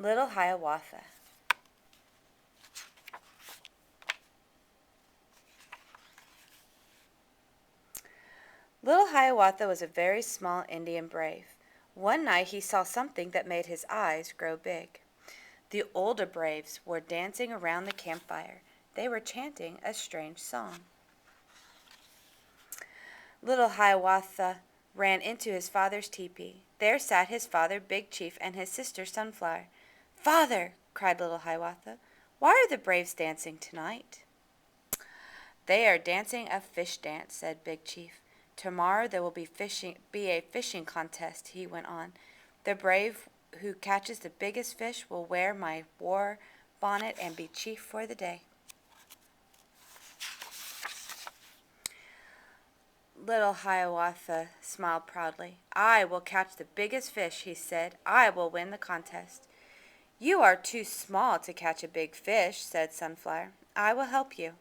Little Hiawatha. Little Hiawatha was a very small Indian brave. One night he saw something that made his eyes grow big. The older braves were dancing around the campfire. They were chanting a strange song. Little Hiawatha ran into his father's tepee. There sat his father, Big Chief, and his sister, Sunflower. "Father," cried little Hiawatha, "why are the braves dancing tonight?" "They are dancing a fish dance," said Big Chief. "Tomorrow there will be a fishing contest," he went on. "The brave who catches the biggest fish will wear my war bonnet and be chief for the day." Little Hiawatha smiled proudly. "I will catch the biggest fish," he said. "I will win the contest." "You are too small to catch a big fish," said Sunflower. "I will help you."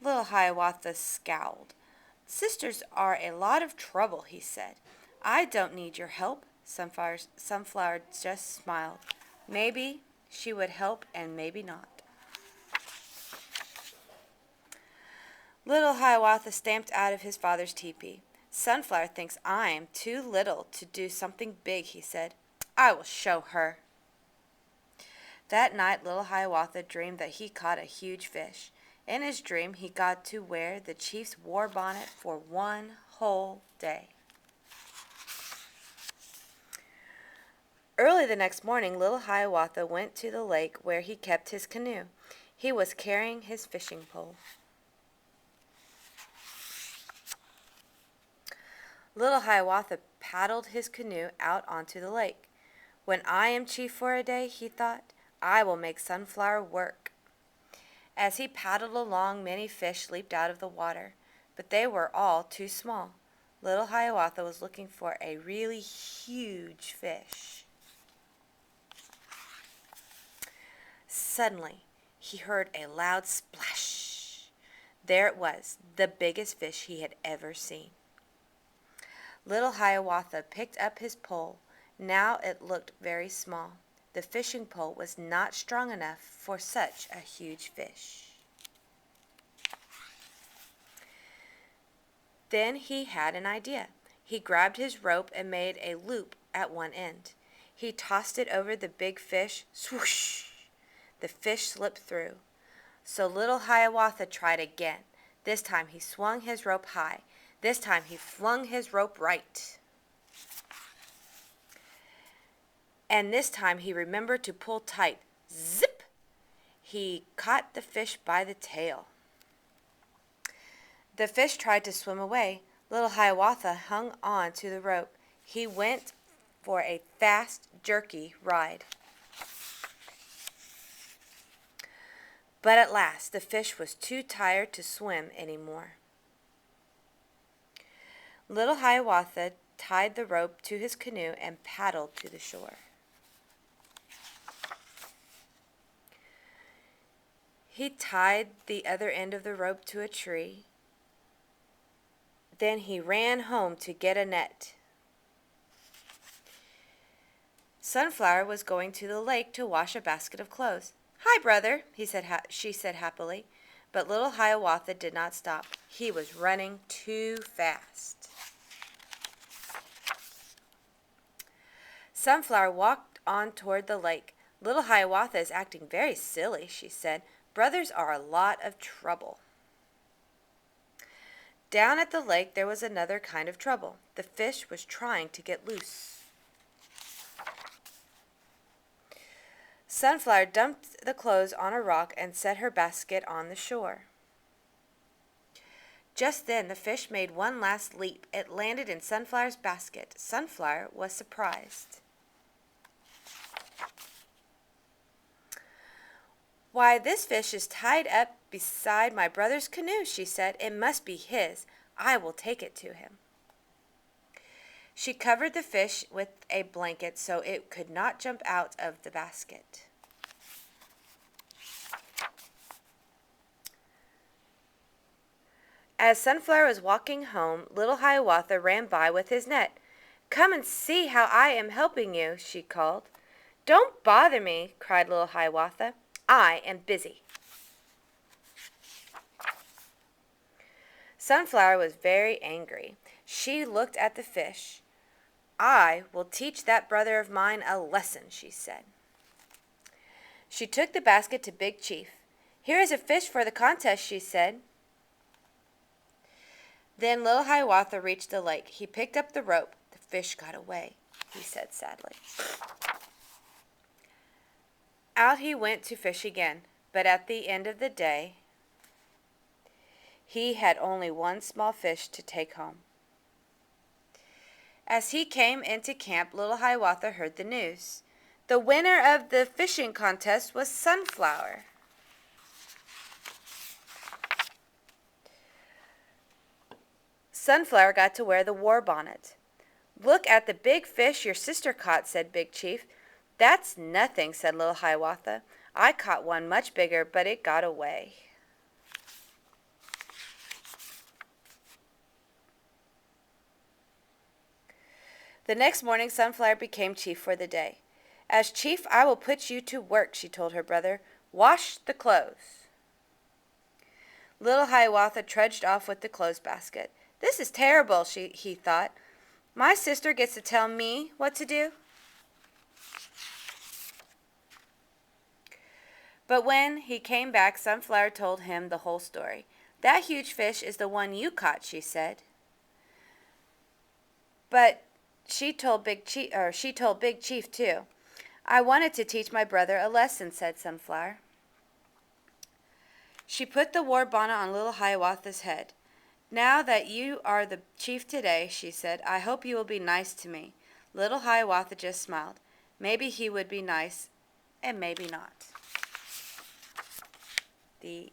Little Hiawatha scowled. "Sisters are a lot of trouble," he said. "I don't need your help." Sunflower just smiled. Maybe she would help and maybe not. Little Hiawatha stamped out of his father's tepee. "Sunflower thinks I am too little to do something big," he said. "I will show her." That night little Hiawatha dreamed that he caught a huge fish. In his dream he got to wear the chief's war bonnet for one whole day. Early the next morning little Hiawatha went to the lake where he kept his canoe. He was carrying his fishing pole. Little Hiawatha paddled his canoe out onto the lake. "When I am chief for a day," he thought, "I will make Sunflower work." As he paddled along, many fish leaped out of the water, but they were all too small. Little Hiawatha was looking for a really huge fish. Suddenly, he heard a loud splash. There it was, the biggest fish he had ever seen. Little Hiawatha picked up his pole. Now it looked very small. The fishing pole was not strong enough for such a huge fish. Then he had an idea. He grabbed his rope and made a loop at one end. He tossed it over the big fish. Swoosh! The fish slipped through. So little Hiawatha tried again. This time he swung his rope high. This time he flung his rope right. And this time he remembered to pull tight. Zip! He caught the fish by the tail. The fish tried to swim away. Little Hiawatha hung on to the rope. He went for a fast, jerky ride. But at last the fish was too tired to swim anymore. Little Hiawatha tied the rope to his canoe and paddled to the shore. He tied the other end of the rope to a tree. Then he ran home to get a net. Sunflower was going to the lake to wash a basket of clothes. "Hi, brother," she said happily. But little Hiawatha did not stop. He was running too fast. Sunflower walked on toward the lake. "Little Hiawatha is acting very silly," she said. "Brothers are a lot of trouble." Down at the lake there was another kind of trouble. The fish was trying to get loose. Sunflower dumped the clothes on a rock and set her basket on the shore. Just then the fish made one last leap. It landed in Sunflower's basket. Sunflower was surprised. "Why, this fish is tied up beside my brother's canoe," she said. "It must be his. I will take it to him." She covered the fish with a blanket so it could not jump out of the basket. As Sunflower was walking home, little Hiawatha ran by with his net. "Come and see how I am helping you," she called. Don't bother me, cried little Hiawatha. I am busy. Sunflower was very angry. She looked at the fish. I will teach that brother of mine a lesson, she said. She took the basket to Big Chief. Here is a fish for the contest, she said. Then little Hiawatha reached the lake. He picked up the rope. The fish got away, he said sadly. Out he went to fish again, but at the end of the day, he had only one small fish to take home. As he came into camp, little Hiawatha heard the news. The winner of the fishing contest was Sunflower. Sunflower got to wear the war bonnet. Look at the big fish your sister caught, said Big Chief. That's nothing, said little Hiawatha. I caught one much bigger, but it got away. The next morning, Sunflower became chief for the day. As chief, I will put you to work, she told her brother. Wash the clothes. Little Hiawatha trudged off with the clothes basket. This is terrible, he thought. My sister gets to tell me what to do. But when he came back, Sunflower told him the whole story. That huge fish is the one you caught, she said. But she told Big Chief too. I wanted to teach my brother a lesson, said Sunflower. She put the war bonnet on little Hiawatha's head. Now that you are the chief today, she said, I hope you will be nice to me. Little Hiawatha just smiled. Maybe he would be nice, and maybe not. The